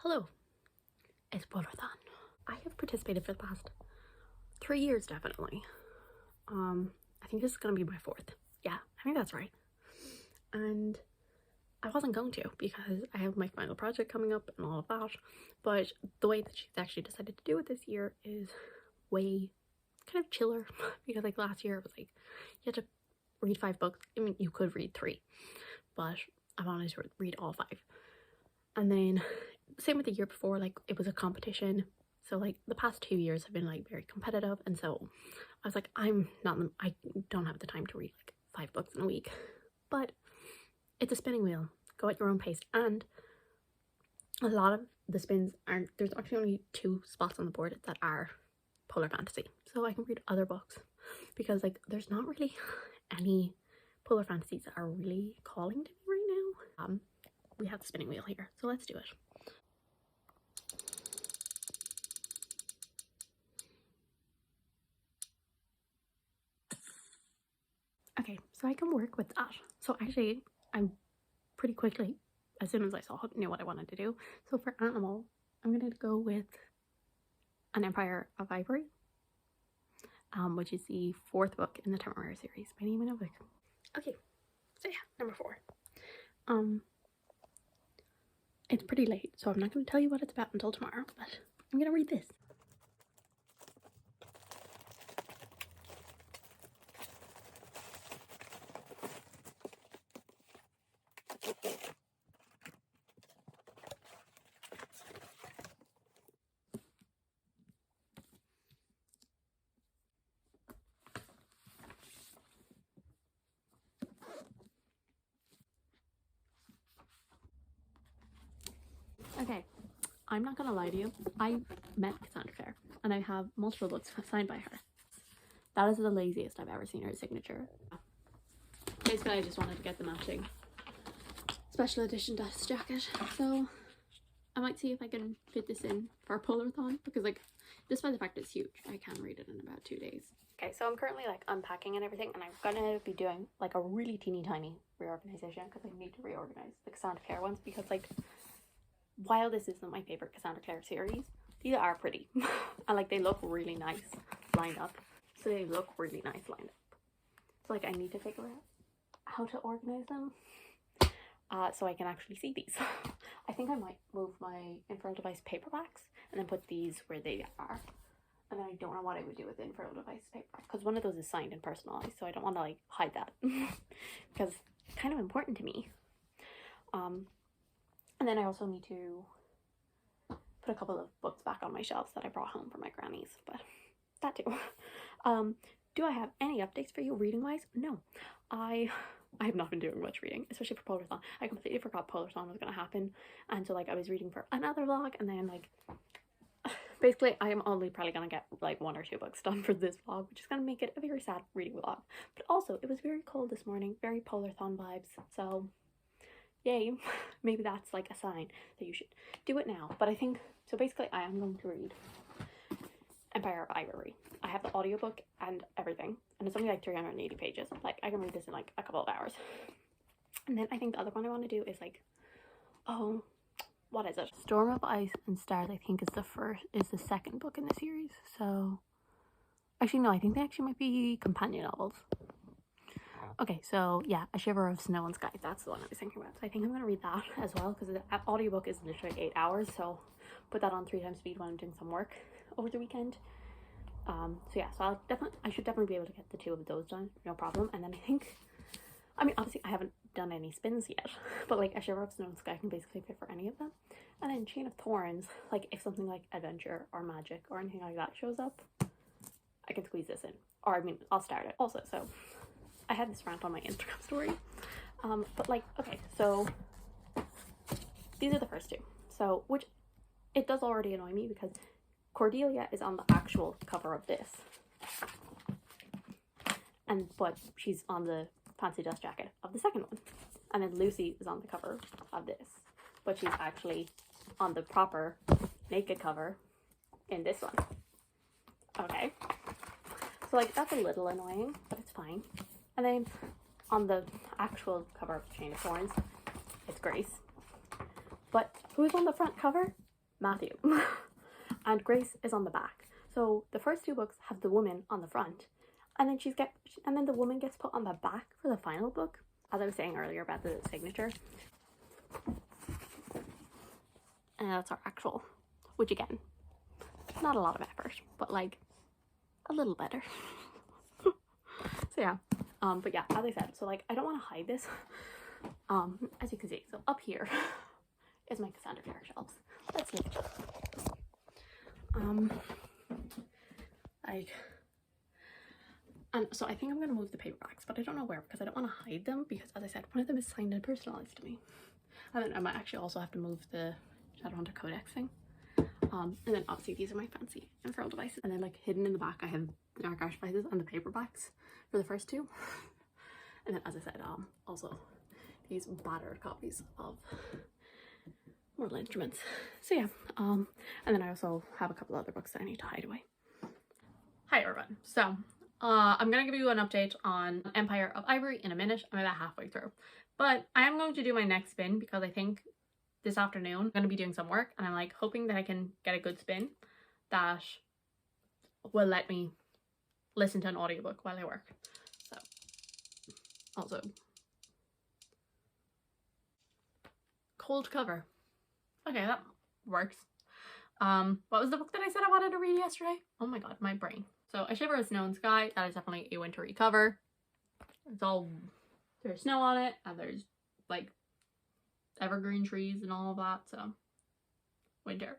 Hello, it's Polarthon. I have participated for the past 3 years, definitely. I think this is gonna be my 4th. Yeah, I think that's right. And I wasn't going to because I have my final project coming up and all of that. But the way that she's actually decided to do it this year is way kind of chiller because like last year it was like you had to read 5 books. I mean, you could read 3, but I wanted to read all 5. And then same with the year before, like it was a competition. So like the past 2 years have been like very competitive, and so I was like, I don't have the time to read like 5 books in a week. But it's a spinning wheel. Go at your own pace. And a lot of the spins aren't, there's actually only 2 spots on the board that are polar fantasy. So I can read other books because like there's not really any polar fantasies that are really calling to me right now. We have the spinning wheel here, so let's do it. Okay, so I can work with that. So actually, I'm pretty quickly, as soon as I knew what I wanted to do. So for animal, I'm gonna go with An Empire of Ivory, which is the 4th book in the Temeraire series by Neiman Novik. Okay, so yeah, number 4. It's pretty late, so I'm not going to tell you what it's about until tomorrow, but I'm going to read this. Okay, I'm not gonna lie to you. I met Cassandra Clare, and I have multiple books signed by her. That is the laziest I've ever seen her signature. Basically, I just wanted to get the matching special edition dust jacket, so I might see if I can fit this in for a Polarthon, because like, despite the fact it's huge, I can read it in about 2 days. Okay, so I'm currently like unpacking and everything, and I'm gonna be doing like a really teeny tiny reorganization because I need to reorganize the Cassandra Clare ones, because like, while this isn't my favorite Cassandra Clare series, these are pretty and like they look really nice lined up. So they look really nice lined up. So like I need to figure out how to organize them so I can actually see these. I think I might move my Infernal Device paperbacks and then put these where they are. And then I don't know what I would do with the Infernal Device paperback, because one of those is signed and personalized, so I don't want to like hide that because it's kind of important to me. And then I also need to put a couple of books back on my shelves that I brought home from my granny's, but that too. Do I have any updates for you reading wise? No. I have not been doing much reading, especially for Polarthon. I completely forgot Polarthon was gonna happen, and so like I was reading for another vlog, and then like basically I am only probably gonna get like 1 or 2 books done for this vlog, which is gonna make it a very sad reading vlog. But also it was very cold this morning, very Polarthon vibes, so yay. Maybe that's like a sign that you should do it now. But I think, so basically I am going to read Empire of Ivory. I have the audiobook and everything, and it's only like 380 pages. Like I can read this in like a couple of hours. And then I think the other one I want to do is like, oh, what is it? Storm of Ice and Stars, I think is the 2nd book in the series. So actually no, I think they actually might be companion novels. Okay, so yeah, A Shiver of Snow and Sky, that's the one I was thinking about. So I think I'm going to read that as well, because the audiobook is literally 8 hours, so put that on 3 times speed when I'm doing some work over the weekend. So yeah, so I should definitely be able to get the 2 of those done, no problem. And then I think, I mean, obviously I haven't done any spins yet, but like A Shiver of Snow and Sky can basically fit for any of them. And then Chain of Thorns, like if something like adventure or magic or anything like that shows up, I can squeeze this in. Or I mean, I'll start it also, so I had this rant on my Instagram story, but like, okay, so these are the first 2. So, which it does already annoy me because Cordelia is on the actual cover of this, but she's on the fancy dust jacket of the 2nd one, and then Lucy is on the cover of this, but she's actually on the proper naked cover in this one. Okay, so like that's a little annoying, but it's fine. And then on the actual cover of Chain of Thorns, it's Grace. But who's on the front cover? Matthew. And Grace is on the back. So the first two books have the woman on the front, and then the woman gets put on the back for the final book. As I was saying earlier about the signature. And that's our actual, which again, not a lot of effort, but like a little better. So yeah, but yeah, as I said, so like I don't want to hide this. As you can see, so up here is my Cassandra Clare shelves. Let's look. And so I think I'm gonna move the paperbacks, but I don't know where because I don't want to hide them because, as I said, one of them is signed and personalized to me. And then I might actually also have to move the Shadowhunter Codex thing. And then obviously these are my fancy infernal devices. And then like hidden in the back I have the Dark Archvices and the paperbacks for the first two. And then, as I said, also these battered copies of Mortal Instruments. So yeah, and then I also have a couple other books that I need to hide away. Hi everyone. So I'm gonna give you an update on Empire of Ivory in a minute. I'm about halfway through, but I am going to do my next spin because I think this afternoon I'm going to be doing some work, and I'm like hoping that I can get a good spin that will let me listen to an audiobook while I work. So also cold cover. Okay, that works. What was the book that I said I wanted to read yesterday? Oh my god, my brain. So A Shiver of Snow and Sky, that is definitely a wintry cover. It's all, there's snow on it, and there's like evergreen trees and all of that, so winter.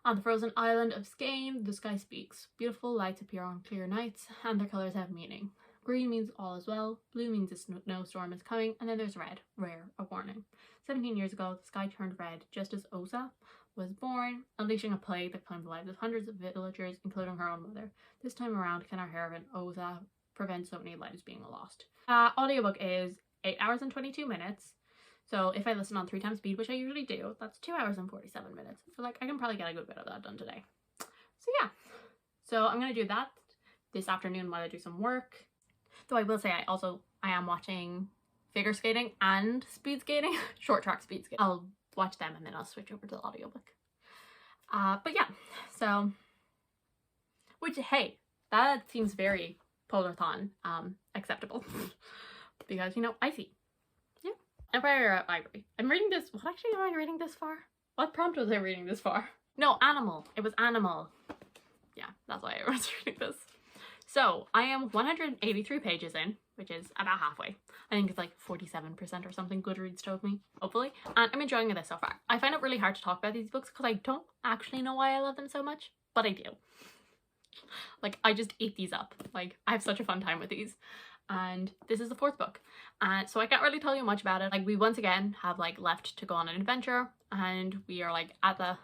On the frozen island of Skane, the sky speaks. Beautiful lights appear on clear nights, and their colours have meaning. Green means all is well, blue means a snowstorm is coming, and then there's red, rare, a warning. 17 years ago, the sky turned red just as Osa was born, unleashing a plague that claimed the lives of hundreds of villagers, including her own mother. This time around, can our heroine Osa prevent so many lives being lost? Audiobook is 8 hours and 22 minutes. So if I listen on 3 times speed, which I usually do, that's 2 hours and 47 minutes. So like I can probably get a good bit of that done today. So yeah. So I'm going to do that this afternoon while I do some work. Though I will say I am watching figure skating and speed skating, short track speed skating. I'll watch them and then I'll switch over to the audiobook. But yeah, so, which, hey, that seems very Polarthon acceptable because, you know, icy. Yeah. Empire of Ivory. I'm reading this. What actually am I reading this for? What prompt was I reading this for? No, Animal. It was Animal. Yeah, that's why I was reading this. So I am 183 pages in, which is about halfway. I think it's like 47% or something Goodreads told me, hopefully. And I'm enjoying this so far. I find it really hard to talk about these books because I don't actually know why I love them so much, but I do. Like, I just eat these up. Like, I have such a fun time with these. And this is the 4th book. And so I can't really tell you much about it. Like, we once again have like left to go on an adventure, and we are like at the,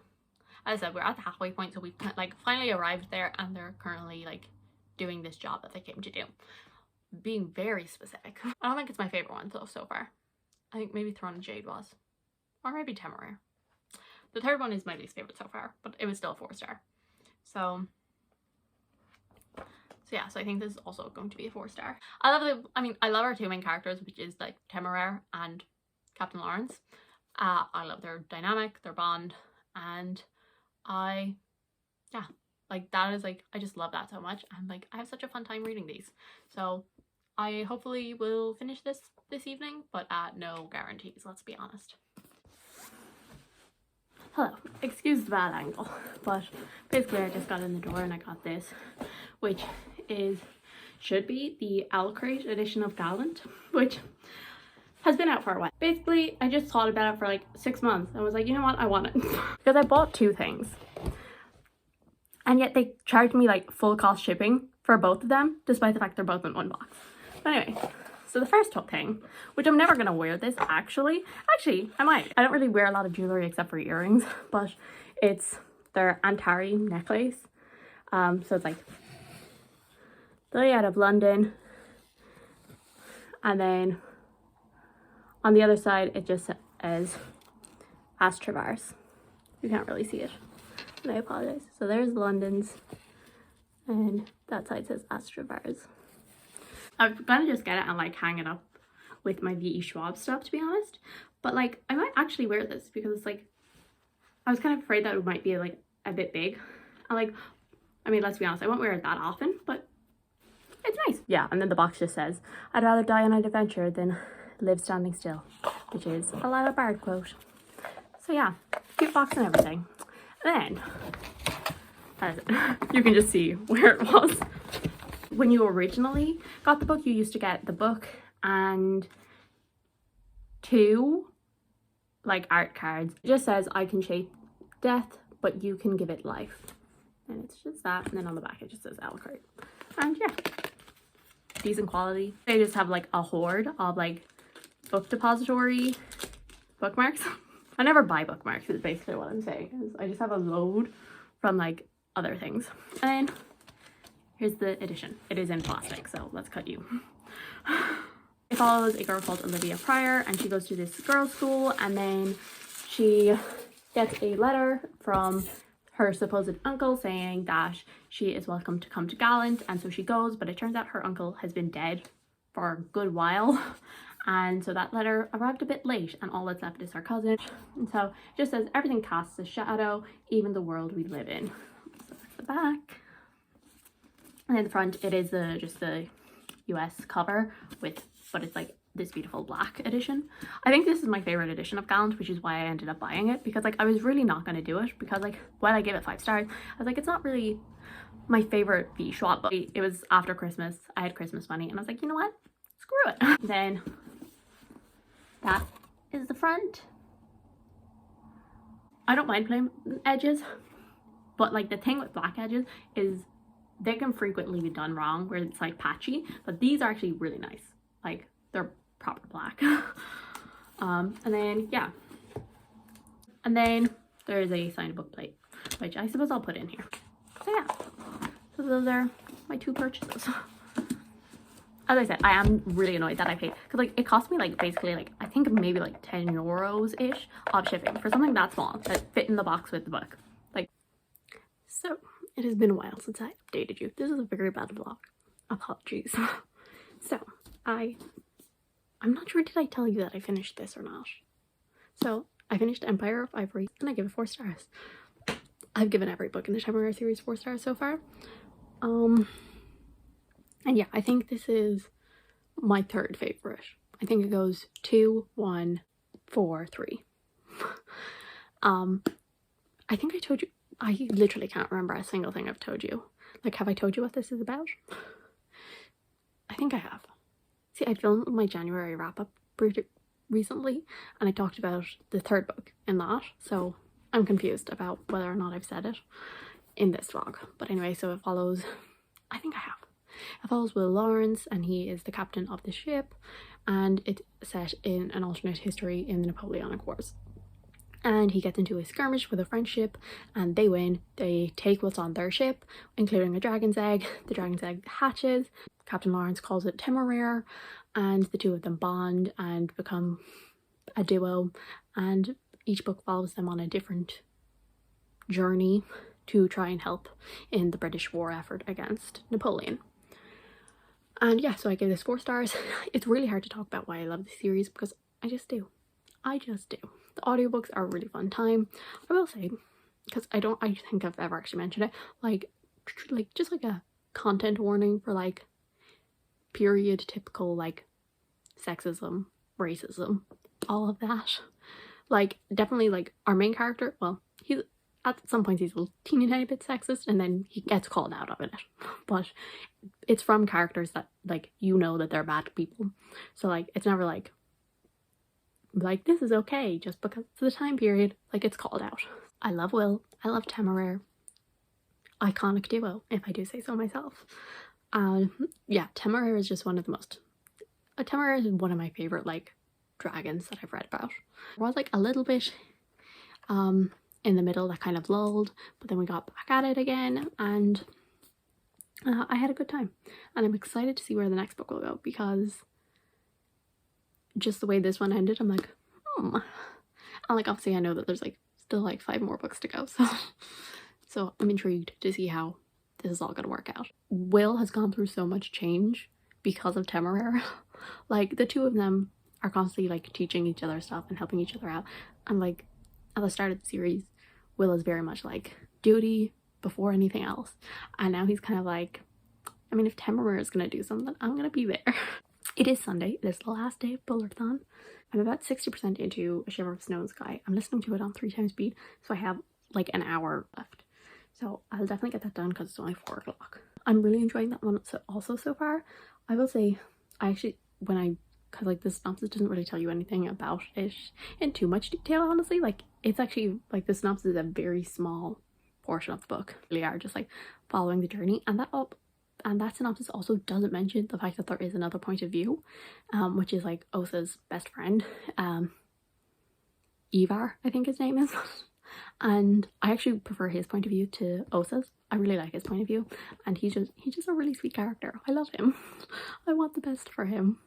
as I said, we're at the halfway point. So we've like finally arrived there, and they're currently like doing this job that they came to do. Being very specific. I don't think it's my favorite one though so far. I think maybe Throne of Jade was. Or maybe Temeraire. The 3rd one is my least favorite so far, but it was still a 4-star. So yeah, so I think this is also going to be a 4-star. I love our 2 main characters, which is like Temeraire and Captain Lawrence. I love their dynamic, their bond, and yeah, like that is like, I just love that so much, and like I have such a fun time reading these. So I hopefully will finish this evening, but no guarantees, let's be honest. Hello, excuse the bad angle, but basically I just got in the door and I got this, which should be the Owl Crate edition of Gallant, which has been out for a while. Basically, I just thought about it for like 6 months and was like, you know what, I want it. Because I bought 2 things. And yet they charged me like full cost shipping for both of them, despite the fact they're both in one box. But anyway, so the first thing, which I'm never gonna wear this actually I might. I don't really wear a lot of jewelry except for earrings, but it's their Antari necklace. So it's like the layout of London, and then on the other side it just says Astravars. You can't really see it, and I apologize. So there's London's, and that side says Astravars. I'm gonna just get it and like hang it up with my V.E. Schwab stuff, to be honest. But like I might actually wear this because it's like I was kind of afraid that it might be like a bit big. I mean, let's be honest, I won't wear it that often, but it's nice. Yeah, and then the box just says, I'd rather die on an adventure than live standing still, which is a Lila Bard quote. So yeah, cute box and everything. Then, you can just see where it was. When you originally got the book, you used to get the book and 2 like art cards. It just says, I can shape death, but you can give it life. And it's just that, and then on the back it just says Alucard. And yeah, decent quality. They just have like a hoard of like book depository bookmarks. I never buy bookmarks is basically what I'm saying. I just have a load from like other things. And then here's the edition. It is in plastic, so let's cut you. It follows a girl called Olivia Pryor, and she goes to this girls' school, and then she gets a letter from her supposed uncle saying that she is welcome to come to Gallant, and so she goes, but it turns out her uncle has been dead for a good while, and so that letter arrived a bit late, and all that's left is her cousin. And so it just says, everything casts a shadow, even the world we live in. So that's the back. And in the front, it is just the US cover but it's like this beautiful black edition. I think this is my favorite edition of Gallant, which is why I ended up buying it, because like I was really not going to do it, because like while I gave it 5 stars, I was like, it's not really my favorite V. Schwab book. It was after Christmas, I had Christmas money, and I was like, you know what, screw it. Then that is the front. I don't mind plain edges, but like the thing with black edges is they can frequently be done wrong, where it's like patchy, but these are actually really nice. Like they're proper black. And then yeah, and then there is a signed book plate, which I suppose I'll put in here. So yeah, so those are my 2 purchases. As I said, I am really annoyed that I paid, because like it cost me like basically like I think maybe like 10 euros ish of shipping for something that small that fit in the box with the book. Like, so it has been a while since I updated you. This is a very bad vlog, apologies. So I'm not sure, did I tell you that I finished this or not? So I finished Empire of Ivory, and I give it 4 stars. I've given every book in the Temeraire series 4 stars so far. And yeah, I think this is my 3rd favorite. I think it goes 2, 1, 4, 3. I think I told you, I literally can't remember a single thing I've told you. Like, have I told you what this is about? I think I have. See, I filmed my January wrap-up recently, and I talked about the 3rd book in that, so I'm confused about whether or not I've said it in this vlog. But anyway, so it follows, I think I have. It follows Will Lawrence, and he is the captain of the ship, and it's set in an alternate history in the Napoleonic Wars. And he gets into a skirmish with a French ship, and they win. They take what's on their ship, including a dragon's egg. The dragon's egg hatches. Captain Lawrence calls it Temeraire, and the 2 of them bond and become a duo, and each book follows them on a different journey to try and help in the British war effort against Napoleon. And yeah, so I give this 4 stars. It's really hard to talk about why I love this series, because I just do. The audiobooks are a really fun time, I will say, because I think I've ever actually mentioned it, like just like a content warning for like period typical like sexism, racism, all of that. Like definitely like our main character, well, he's at some points he's a teeny tiny bit sexist, and then he gets called out of it, but it's from characters that like you know that they're bad people, so like it's never like this is okay just because it's the time period. Like, it's called out. I love Will, I love Temeraire, iconic duo if I do say so myself. Yeah, Temeraire is just one of the most, Temeraire is one of my favorite like dragons that I've read about. There was like a little bit in the middle that kind of lulled, but then we got back at it again, and I had a good time, and I'm excited to see where the next book will go, because just the way this one ended, I'm like, and like obviously I know that there's like still like 5 more books to go, so I'm intrigued to see how this is all gonna work out. Will has gone through so much change because of Temeraire. Like the 2 of them are constantly like teaching each other stuff and helping each other out, and like at the start of the series Will is very much like duty before anything else, and now he's kind of like, I mean, if Temporary is gonna do something, I'm gonna be there. It is Sunday. It is the last day of Polarthon. I'm about 60% into A Shiver of Snow and Sky. I'm listening to it on 3 times speed, so I have like an hour left. So I'll definitely get that done because it's only 4 o'clock. I'm really enjoying that one also so far. I will say, I actually, because like the synopsis doesn't really tell you anything about it in too much detail, honestly. Like, it's actually, like, the synopsis is a very small portion of the book. They are just like following the journey, and that synopsis also doesn't mention the fact that there is another point of view, which is like Osa's best friend, Ivar, I think his name is. And I actually prefer his point of view to Osa's. I really like his point of view, and he's just a really sweet character. I love him. I want the best for him.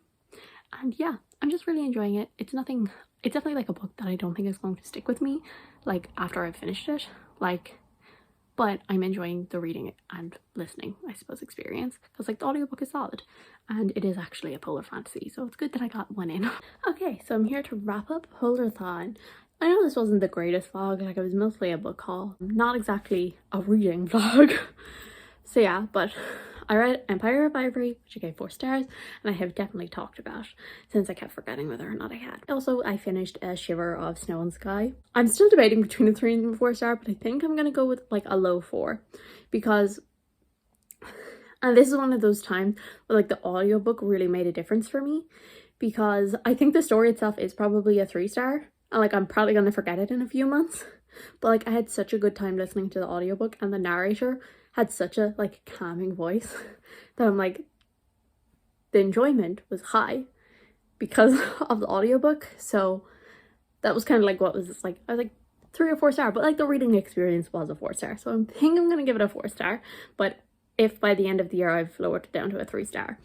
And yeah, I'm just really enjoying it. It's definitely like a book that I don't think is going to stick with me like after I've finished it, like, but I'm enjoying the reading and listening, I suppose, experience, because like the audiobook is solid, and it is actually a polar fantasy, so it's good that I got one in. Okay, so I'm here to wrap up Polarthon. I know this wasn't the greatest vlog, like it was mostly a book haul, not exactly a reading vlog. So yeah, but I read Empire of Ivory, which I gave 4 stars, and I have definitely talked about since I kept forgetting whether or not I had. Also, I finished A Shiver of Snow and Sky. I'm still debating between a 3 and 4 star, but I think I'm gonna go with like a low 4, because, and this is one of those times where like the audiobook really made a difference for me, because I think the story itself is probably a 3 star, and like I'm probably gonna forget it in a few months, but like I had such a good time listening to the audiobook, and the narrator had such a like calming voice that I'm like, the enjoyment was high because of the audiobook. So that was kind of like what was this, like, I was like 3 or 4 star, but like the reading experience was a 4 star, so I think I'm gonna give it a 4 star. But if by the end of the year I've lowered it down to a 3 star,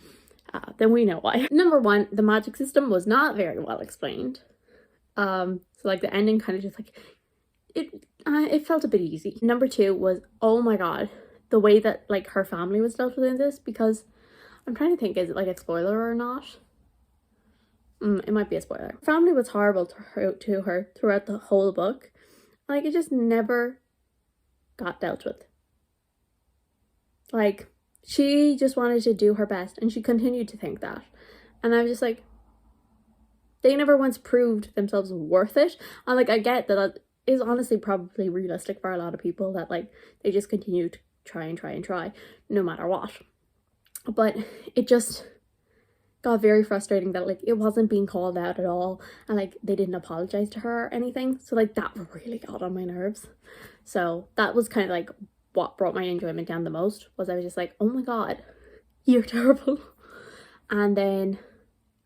then we know why. Number 1, the magic system was not very well explained. So like the ending kind of just like, it felt a bit easy. Number 2 was, oh my god, the way that like her family was dealt with in this, because I'm trying to think, is it like a spoiler or not? It might be a spoiler. Family was horrible to her throughout the whole book. Like, it just never got dealt with. Like, she just wanted to do her best, and she continued to think that. And I was just like, they never once proved themselves worth it. And like, I get that is honestly probably realistic for a lot of people, that like they just continue to try and try no matter what. But it just got very frustrating that like it wasn't being called out at all, and like they didn't apologize to her or anything. So like that really got on my nerves. So that was kind of like what brought my enjoyment down the most, was I was just like, oh my god, you're terrible. And then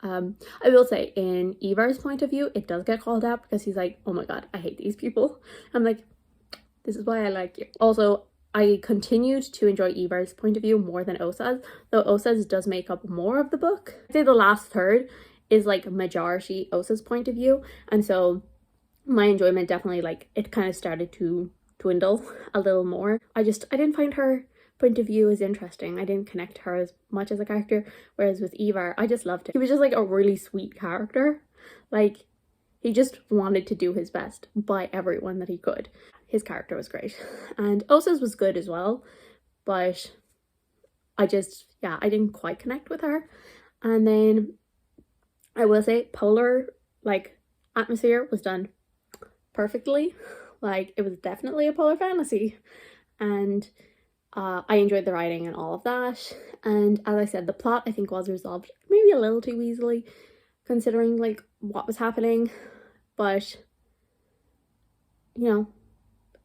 I will say, in Ivar's point of view, it does get called out, because he's like, oh my god, I hate these people. I'm like, this is why I like you. Also, I continued to enjoy Ivar's point of view more than Osa's, though Osa's does make up more of the book. I'd say the last third is like majority Osa's point of view, and so my enjoyment definitely, like, it kind of started to dwindle a little more. I didn't find her point of view as interesting. I didn't connect to her as much as a character, whereas with Ivar, I just loved him. He was just like a really sweet character. Like, he just wanted to do his best by everyone that he could. His character was great. And Osa's was good as well, but I didn't quite connect with her. And then I will say, polar, like, atmosphere was done perfectly. Like, it was definitely a polar fantasy, and I enjoyed the writing and all of that. And as I said, the plot I think was resolved maybe a little too easily, considering like what was happening, but you know,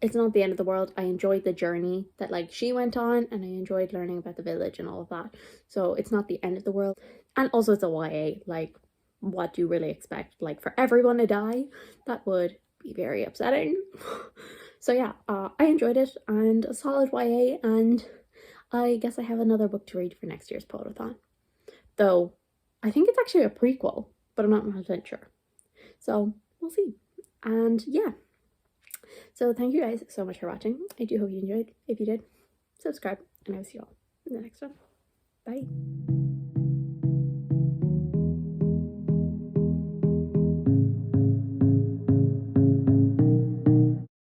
it's not the end of the world. I enjoyed the journey that like she went on, and I enjoyed learning about the village and all of that, so it's not the end of the world. And also, it's a YA, like, what do you really expect? Like, for everyone to die? That would be very upsetting. So yeah, I enjoyed it, and a solid YA, and I guess I have another book to read for next year's Polarthon. Though, I think it's actually a prequel, but I'm not 100% sure. So, we'll see. And yeah. So thank you guys so much for watching. I do hope you enjoyed. If you did, subscribe, and I will see you all in the next one. Bye.